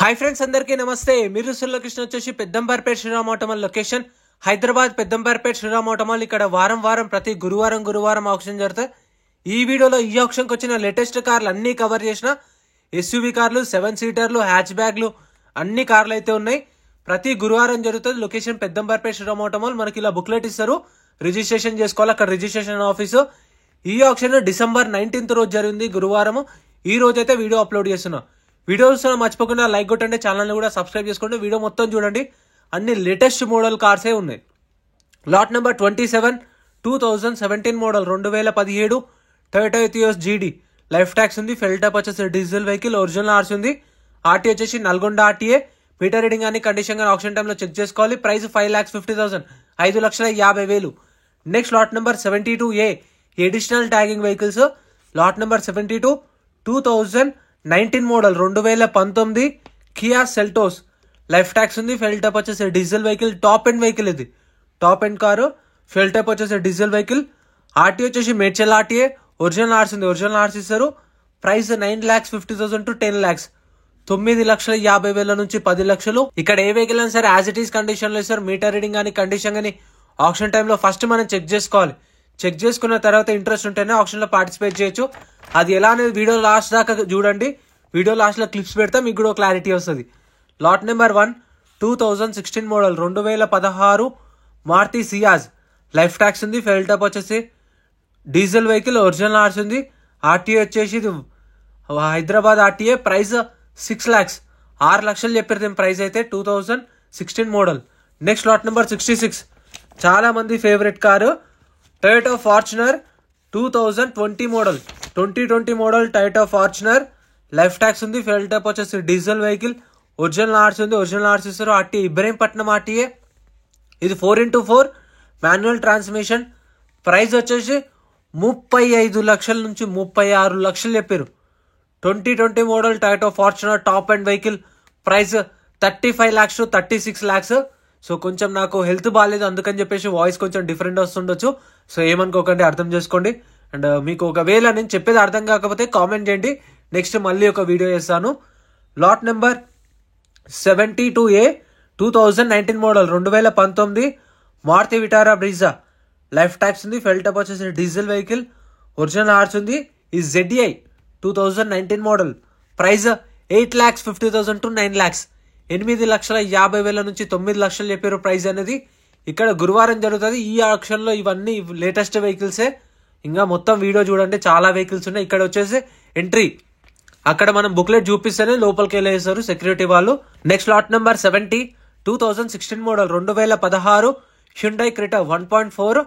Hi friends, అందరికీ నమస్తే. మీరు సుల్లకృష్ణ వచ్చేసి Peddamberpet Shriram auto mall location Hyderabad Peddamberpet Shriram auto mall. ఇక్కడ వారం ప్రతి గురువారం ఆప్షన్ జరుగుతాయి. ఈ వీడియోలో ఈ ఆప్షన్కి వచ్చిన లేటెస్ట్ కార్లు అన్ని కవర్ చేసిన ఎస్యూవీ కార్లు, 7 సీటర్లు, హ్యాచ్ బ్యాగ్లు అన్ని కార్లు అయితే ఉన్నాయి. ప్రతి గురువారం జరుగుతుంది. Location Peddamberpet Shriram auto mall. మనకి ఇలా బుక్లెట్ ఇస్తారు, రిజిస్ట్రేషన్ చేసుకోవాలి. అక్కడ రిజిస్ట్రేషన్ ఆఫీసు. ఈ ఆప్షన్ December 19th రోజు జరిగింది, గురువారం. ఈ రోజు అయితే వీడియో అప్లోడ్ చేస్తున్నా. వీడియోస్ మర్చిపోకుండా లైక్ కొట్టండి, ఛానల్ని కూడా సబ్స్క్రైబ్ చేసుకోండి. వీడియో మొత్తం చూడండి, అన్ని లేటెస్ట్ మోడల్ కార్సే ఉన్నాయి. Lot number 27 2017 model 2017 Toyota ఎథియోస్ GD. Life tax ఉంది. ఫెల్ టైప్ వచ్చేసి డీజిల్ వెహికల్, ఒరిజినల్ ఆర్సీ ఉంది. ఆర్టీ వచ్చేసి నల్గొండ ఆర్టీఏ. మీటర్ రీడింగ్ అని కండిషన్ కానీ ఆప్షన్ టైంలో చెక్ చేసుకోవాలి. Price 5,50,000, 5,50,000. Next lot number 72A additional tagging vehicles. Lot number 72 2019 model 2019 Kia Seltos. Life tax ఉంది. Fuel type వచ్చేసి diesel vehicle, top end vehicle. ఇది top end car. ఫెల్ type వచ్చేసి diesel vehicle. RTA వచ్చేసి Medchal RTA. Original RC ఉంది, original RC ఇస్తారు. Price 9,50,000 to 10 lakhs, 9,50,000 నుంచి 10 లక్షలు. ఇక్కడ ఏ వెహికల్ అయినా సరే యాజ్ ఇట్ ఈస్ కండిషన్ లో ఇస్తారు. మీటర్ రీడింగ్ కానీ కండిషన్ కానీ ఆప్షన్ టైంలో ఫస్ట్ మనం చెక్ చేసుకోవాలి. చెక్ చేసుకున్న తర్వాత ఇంట్రెస్ట్ ఉంటేనే ఆప్షన్ లో పార్టిసిపేట్ చేయొచ్చు. అది ఎలా అనేది వీడియో లాస్ట్ దాకా చూడండి. వీడియో లాస్ట్ లో క్లిప్స్ పెడితే మీకు కూడా క్లారిటీ వస్తుంది. Lot number 1 2016 model 2016 Maruti Ciaz. Life tax ఉంది. ఫెల్ టైప్ వచ్చేసి డీజిల్ వెహికల్, ఒరిజినల్ ఆర్సీ ఉంది. ఆర్టీఏ వచ్చేసి హైదరాబాద్ ఆర్టీఏ. ప్రైస్ 6 lakhs, 6 లక్షలు చెప్పారు దీని ప్రైస్ అయితే. 2016 మోడల్. నెక్స్ట్ లాట్ నెంబర్ 66 చాలా మంది favourite car Toyota Fortuner 2020 model. 2020 model Toyota Fortuner. Life tax ఉంది. ఫెల్ టైప్ వచ్చేసి డీజిల్ వెహికల్, ఒరిజినల్ ఆర్సీ ఉంది, ఒరిజినల్ ఆర్సీ ఇస్తారు. RTA Ibrahimpatnam RTA. ఇది 4x4 మాన్యువల్ ట్రాన్స్మిషన్. ప్రైస్ వచ్చేసి 35 లక్షల నుంచి 36 లక్షలు చెప్పారు. 2020 model Toyota Fortuner top and vehicle. Price 35 lakhs to 36 lakhs. So కొంచెం నాకు హెల్త్ బాగాలేదు, అందుకని చెప్పేసి వాయిస్ కొంచెం డిఫరెంట్ వస్తుండొచ్చు. సో ఏమనుకోకండి, అర్థం చేసుకోండి. అండ్ మీకు ఒకవేళ నేను చెప్పేది అర్థం కాకపోతే కామెంట్ చేయండి, నెక్స్ట్ మళ్ళీ ఒక వీడియో చేస్తాను. Lot number 72A 2019 model 2019 Maruti Vitara Brezza. Life tax ఉంది. ఫెల్ టైప్ వచ్చేసి డీజిల్ వెహికల్, ఒరిజినల్ ఆర్స్ ఉంది. ఈ ZDI 2019 model. Price 8,50,000 to 9 lakhs, 8,50,000 నుంచి 9 లక్షలు చెప్పారు ప్రైస్ అనేది. ఇక్కడ గురువారం జరుగుతుంది. ఈ ఆప్షన్ లో ఇవన్నీ లేటెస్ట్ వెహికల్సే. ఇంకా మొత్తం వీడియో చూడండి, చాలా వెహికల్స్ ఉన్నాయి. ఇక్కడ వచ్చేసి ఎంట్రీ, అక్కడ మనం బుక్లెట్ చూపిస్తేనే లోపలికి వెళ్ళేస్తారు సెక్యూరిటీ వాళ్ళు. Next lot number 70 2016 model 2016 Hyundai Creta 1.4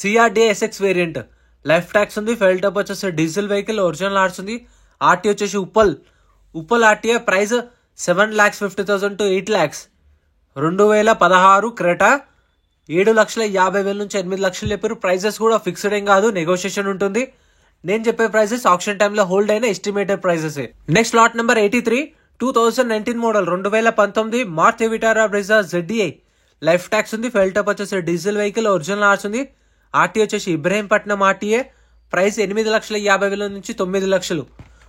CRDA SX variant. Life tax ఉంది. ఫెల్ టైప్ వచ్చేసి డీజిల్ వెహికల్, ఒరిజినల్ ఆర్స్ ఉంది. ఆర్టీ వచ్చేసి Uppal RTA. Price 7,50,000 to 8 lakhs. 2016 Creta 7,50,000 నుంచి 8 లక్షలు చెప్పారు. ప్రైజెస్ కూడా ఫిక్స్డ్ ఏం కాదు, నెగోషియేషన్ ఉంటుంది. నేను చెప్పే ప్రైజెస్ ఆప్షన్ టైంలో హోల్డ్ అయిన estimated prices. Next lot number 83 2019 model 2019 Maruti Vitara Brezza ZDI. Life tax ఉంది. ఫెల్ టైప్ వచ్చేసి డీజిల్ వెహికల్, ఒరిజినల్ ఆర్స్ ఉంది. ఆర్టీ వచ్చేసి ఇబ్రహీంపట్నం ఆర్టీఏ. ప్రైస్ 8,50,000 నుంచి 9 లక్షలు.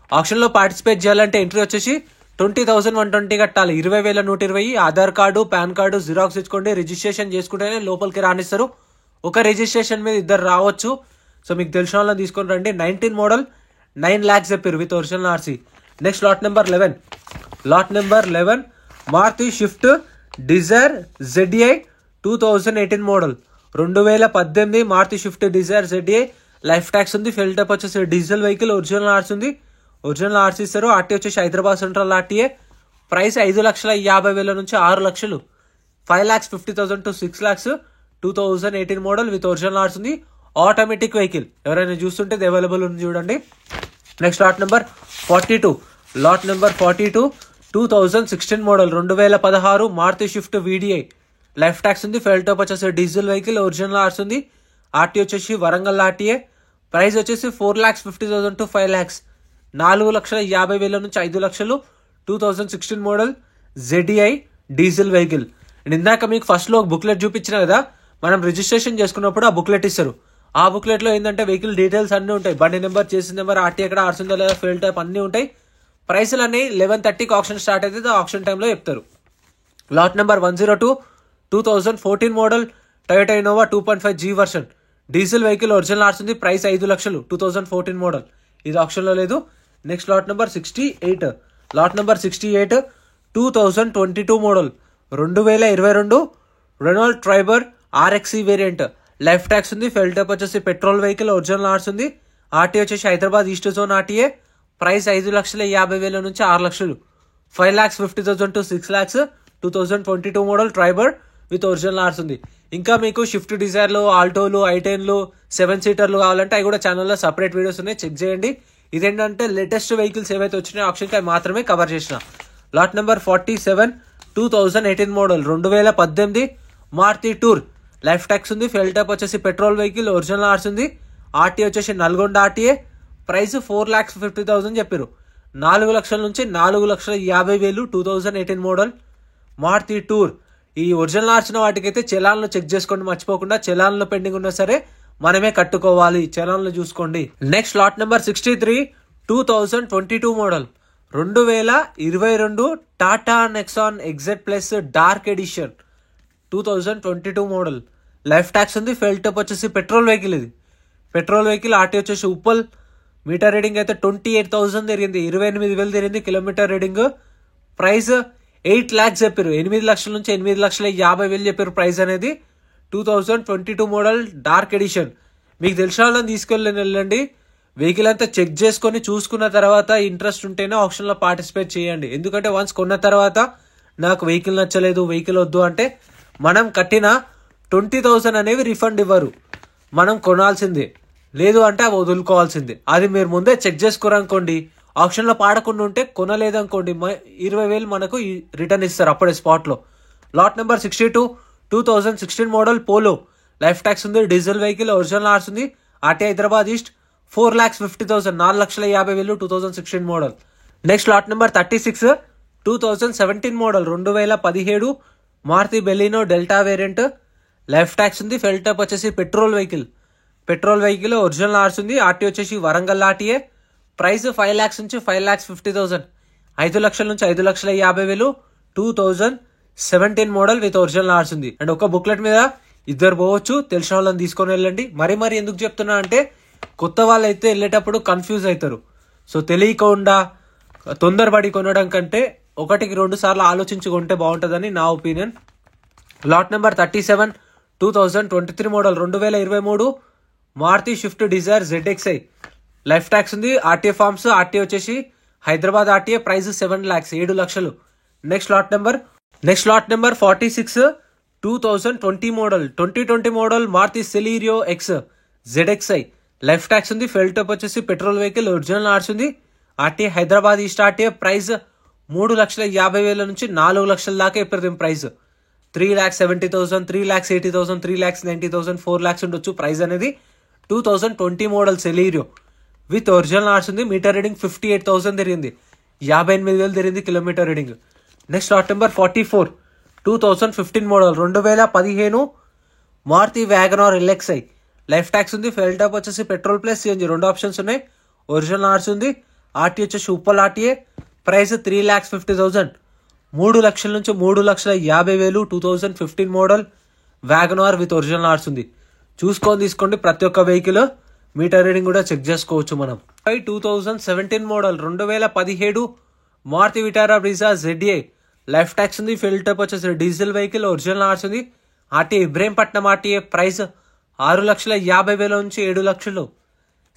ఆప్షన్ లో పార్టిసిపేట్ చేయాలంటే ఎంట్రీ వచ్చేసి 20,120 కట్టాలి. 20,120. Aadhaar card, PAN card xerox ఇచ్చుకోండి. రిజిస్ట్రేషన్ చేసుకుంటేనే లోపలికి రానిస్తారు. ఒక రిజిస్ట్రేషన్ మీద 2 రావచ్చు. సో మీకు తెలిసిన వాళ్ళని తీసుకొని రండి. 19 మోడల్ 9 lakhs చెప్పారు with original RC. Next lot number 11 Maruti Swift Dzire ZDI 2018 model 2018 Maruti Swift Dzire ZDI. Life tax ఉంది. ఫెల్ టైప్ వచ్చేసి డీజిల్ వెహికల్, ఒరిజినల్ ఆర్సీ ఉంది, ఒరిజినల్ ఆర్సీ ఇస్తారు. ఆర్టీ వచ్చేసి హైదరాబాద్ సెంట్రల్ ఆర్టీఏ. ప్రైస్ 5,50,000 నుంచి 6 లక్షలు, 5,50,000 to 6 lakhs. 2018 model with original ఆర్స్ ఉంది. Automatic vehicle. ఎవరైనా చూస్తుంటే ఇది అవైలబుల్ ఉంది చూడండి. Next lot number 42 2016 model 2016 Maruti Swift VDI. Life tax ఉంది. ఫెల్ టైప్ వచ్చేసి డీజిల్ వెహికల్, ఒరిజినల్ ఆర్స్ ఉంది. ఆర్టీ వచ్చేసి వరంగల్ ఆర్టీఏ. ప్రైస్ వచ్చేసి 4,50,000 to 5 lakhs, 4,50,000 నుంచి 5 లక్షలు. 2016 model ZDI diesel vehicle. And ఇందాక మీకు ఫస్ట్ లో బుక్లెట్ చూపించిన కదా, మనం రిజిస్ట్రేషన్ చేసుకున్నప్పుడు ఆ బుక్లెట్ ఇస్తారు. ఆ బుక్లెట్ లో ఏంటంటే వెహికల్ డీటెయిల్స్ అన్ని ఉంటాయి. బండి నెంబర్, చేసిన నెంబర్, ఆర్టీ ఎక్కడ, ఆర్సీ లేదా ఫెల్ టైప్ అన్ని ఉంటాయి. ప్రైసులన్నీ 11:30కి ఆప్షన్ స్టార్ట్ అయితే ఆప్షన్ టైంలో చెప్తారు. Lot number 102 2014 model Toyota Innova 2.5G version diesel vehicle original ఆర్స్ ఉంది. ప్రైస్ 5 లక్షలు 2014 మోడల్. ఇది ఆప్షన్లో లేదు. Next lot number 68 2022 model 2022 Renault Triber RXE variant. Life tax ఉంది. ఫెల్ టైప్ వచ్చేసి పెట్రోల్ వెహికల్ ఒరిజినల్ ఆర్స్ ఉంది. ఆర్టీ వచ్చేసి Hyderabad east zone RTA. Price 5,50,000 నుంచి 6 లక్షలు 5,50,000 to 6 lakhs 2022 model Triber with original ఆర్స్ ఉంది. ఇంకా మీకు షిఫ్ట్ డిజైర్లు, ఆల్టోలు, ఐటెన్లు, 7 సీటర్లు కావాలంటే అవి కూడా ఛానల్లో సపరేట్ వీడియోస్ ఉన్నాయి, చెక్ చేయండి. ఇదేంటంటే లేటెస్ట్ వెహికల్స్ ఏవైతే వచ్చినాయో ఆప్షన్కి అవి మాత్రమే కవర్ చేసిన. Lot number 47 2018 model 2018 Maruti Tour. Life tax ఉంది. ఫెల్ టైప్ వచ్చేసి పెట్రోల్ వెహికల్ ఒరిజినల్ ఆర్స్ ఉంది. ఆర్టీ వచ్చేసి నల్గొండ ఆర్టీఏ. ప్రైస్ 4,50,000 చెప్పారు. 4 లక్షల నుంచి 4,50,000 2018 మోడల్ మారుతి టూర్. ఈ ఒరిజినల్ ఆర్చిన వాటికైతే చలాన్లు చెక్ చేసుకోండి మర్చిపోకుండా. చలాన్లు పెండింగ్ ఉన్నా సరే మనమే కట్టుకోవాలి, చలాన్లు చూసుకోండి. Next lot number 63 2022 model 2022 Tata Nexon XZ plus dark edition 2022 model. Life tax ఉంది. ఫెల్ టైప్ వచ్చేసి పెట్రోల్ వెహికల్. ఇది పెట్రోల్ వెహికల్. ఆర్టీ వచ్చేసి ఉప్పల్. మీటర్ రీడింగ్ అయితే 28,000 తిరిగింది, 28,000 తిరిగింది కిలోమీటర్ రీడింగ్. ప్రైస్ 8 lakhs చెప్పారు. 8 లక్షల నుంచి 8,50,000 చెప్పారు ప్రైస్ అనేది. 2022 మోడల్ డార్క్ ఎడిషన్. మీకు తెలిసిన వాళ్ళని వెళ్ళండి. వెహికల్ అంతా చెక్ చేసుకొని చూసుకున్న తర్వాత ఇంట్రెస్ట్ ఉంటేనే ఆప్షన్లో పార్టిసిపేట్ చేయండి. ఎందుకంటే వన్స్ కొన్న తర్వాత నాకు వెహికల్ నచ్చలేదు, వెహికల్ వద్దు అంటే మనం కట్టిన 20,000 అనేవి రిఫండ్ ఇవ్వరు, మనం కొనాల్సిందే. లేదు అంటే అవి వదులుకోవాల్సిందే. అది మీరు ముందే చెక్ చేసుకోరనుకోండి, ఆప్షన్లో పాడకుండా ఉంటే కొనలేదనుకోండి 20,000 మనకు రిటర్న్ ఇస్తారు అప్పుడే స్పాట్లో. Lot number 62 2016 model Polo. Life tax ఉంది. డీజిల్ వెహికల్ ఒరిజినల్ ఆర్స్ ఉంది. RT Hyderabad east. 4,50,000 4,50,000 2016 model. Next lot number 36 2017 model 2017 Maruti Baleno delta variant. Life tax ఉంది. ఫెల్ టైప్ వచ్చేసి పెట్రోల్ వెహికల్ ఒరిజినల్ ఆర్స్ ఉంది. ఆర్టీ వచ్చేసి వరంగల్ ఆర్టీఏ. ప్రైస్ 5 lakhs నుంచి 5,50,000 5 లక్షల నుంచి 5,50,000 2017 మోడల్ విత్ ఒరిజినల్ ఆర్స్ ఉంది. అండ్ ఒక బుక్లెట్ మీద ఇద్దరు పోవచ్చు, తెలిసిన వాళ్ళని తీసుకొని వెళ్ళండి. మరి ఎందుకు చెప్తున్నా అంటే కొత్త వాళ్ళు అయితే వెళ్ళేటప్పుడు కన్ఫ్యూజ్ అవుతారు. సో తెలియకుండా తొందరపడి కొనడం కంటే 1-2 సార్లు ఆలోచించి కొంటే బాగుంటుందని నా opinion. Lot number 37 2023 model 2023 Maruti Swift Dzire ZXi. Life tax ఉంది. RTA forms. ఆర్టీ వచ్చేసి హైదరాబాద్ ఆర్టీఏ. ప్రైస్ 7 lakhs 7 లక్షలు. Next lot number 46 2020 model 2020 model Maruti Celerio X ZXi. Life tax ఉంది. ఫెల్ టైప్ వచ్చేసి పెట్రోల్ వెహికల్ ఒరిజినల్ ఆర్స్ ఉంది. RT Hyderabad east RTA. Price 3,50,000 నుంచి 4 లక్షల దాకా చెప్పారు దీని ప్రైస్. 3,70,000 3,80,000 3,90,000 4 lakhs ఉండొచ్చు ప్రైస్ అనేది. 2020 మోడల్ సెలీరియో విత్ ఒరిజినల్ ఆర్స్ ఉంది. మీటర్ రీడింగ్ 58,000 తిరిగింది, 58,000 తిరిగింది kilometre reading. Next lot number 44 2015 model 2015 Maruti WagonR LXi. Life tax ఉంది. ఫెల్ టైప్ వచ్చేసి పెట్రోల్ ప్లస్ CNG 2 ఆప్షన్స్ ఉన్నాయి. ఒరిజినల్ ఆర్స్ ఉంది. ఆర్టీ వచ్చేసి ఉప్పల్ ఆర్టీఏ. ప్రైస్ 3,50,000 3 లక్షల నుంచి 3,50,000 2015 మోడల్ వ్యాగనార్ విత్ ఒరిజినల్ ఆర్స్ ఉంది. చూసుకొని తీసుకోండి ప్రతి ఒక్క వెహికల్. మీటర్ రీడింగ్ కూడా చెక్ చేసుకోవచ్చు మనం. 2017 model 2017 Maruti Vitara Brezza ZA. Life tax ఉంది. ఫెల్ టైప్ వచ్చేసి డీజిల్ వెహికల్ ఒరిజినల్ ఆర్స్ ఉంది. RT Ibrahimpatnam RTA. ప్రైస్ 6,50,000 నుంచి 7 లక్షలు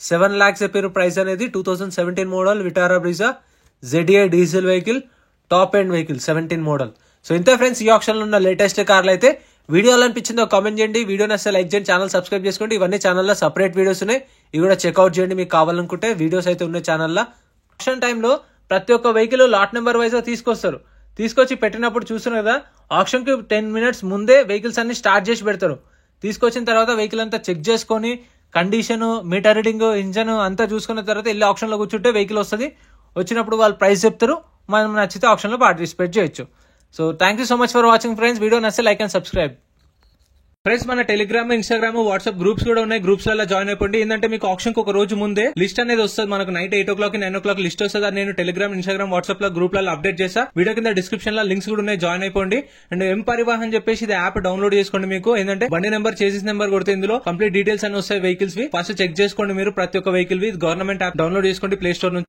7 lakhs చెప్పారు ప్రైస్ అనేది. 2017 model Vitara Brezza ZA diesel vehicle top end vehicle 17 model. So ఇంతే ఫ్రెండ్స్ ఈ ఆప్షన్లో ఉన్న లేటెస్ట్ కార్లు అయితే. వీడియో ఎలా అనిపించిందో కామెంట్ చేయండి. వీడియో నచ్చితే లైక్ చేయండి, ఛానల్ సబ్స్క్రైబ్ చేసుకోండి. ఇవన్నీ ఛానల్లో సపరేట్ వీడియోస్ ఉన్నాయి, ఇవి కూడా చెక్అవుట్ చేయండి మీకు కావాలనుకుంటే. వీడియోస్ అయితే ఉన్నాయి ఛానల్లో. ఆప్షన్ టైంలో ప్రతి ఒక్క వెహికల్ లాట్ నెంబర్ వైజ్గా తీసుకొచ్చి పెట్టినప్పుడు చూస్తున్నారు కదా, ఆప్షన్కి 10 minutes ముందే వెహికల్స్ అన్ని స్టార్ట్ చేసి పెడతారు. తీసుకొచ్చిన తర్వాత వెహికల్ అంతా చెక్ చేసుకొని కండిషన్, మీటర్ రీడింగ్, ఇంజన్ అంతా చూసుకున్న తర్వాత వెళ్ళి ఆప్షన్లో కూర్చుంటే వెహికల్ వస్తుంది. వచ్చినప్పుడు వాళ్ళు ప్రైస్ చెప్తారు, మనం నచ్చితే ఆప్షన్లో పార్టిసిపేట్ చేయొచ్చు. So thank you so much for watching friends. Video నచ్చితే లైక్ అండ్ సబ్స్క్రైబ్. ఫ్రెండ్స్ మన టెలిగ్రామ్, ఇన్స్టాగ్రామ్, వాట్సాప్ గ్రూప్స్ కూడా ఉన్నాయి. గ్రూప్స్ లలో జాయిన్ అయిపోండి. ఏంటంటే మీకు ఆప్షన్ కి ఒక రోజు ముందే లిస్ట్ అనేది వస్తుంది. మనకు నైట్ 8 o'clock 9 o'clock లిస్ట్ వస్తుంది. నేను టెలిగ్రామ్, ఇన్స్టాగ్రామ్, వాట్సాప్ లో గ్రూప్ లలో అప్డేట్ చేస్తా. వీడియో కింద డిస్క్రిప్షన్ లో లింక్స్ కూడా ఉన్నాయి, జాయిన్ అయిపోండి. అండ్ ఎం పరివాహన్ చెప్పేసి ఇది యాప్ డౌన్లోడ్ చేసుకోండి. మీకు ఏంటంటే బండి నెంబర్, చేసిస్ నెంబర్ కొడితే ఇందులో కంప్లీట్ డీటెయిల్స్ అని వస్తాయి వెహికల్స్ వి. ఫస్ట్ చెక్ చేసుకోండి మీరు ప్రతి ఒక్క వెహికల్ వి. గవర్నమెంట్ యాప్ డౌన్లోడ్ చేసుకోండి ప్లే స్టోర్ నుంచి.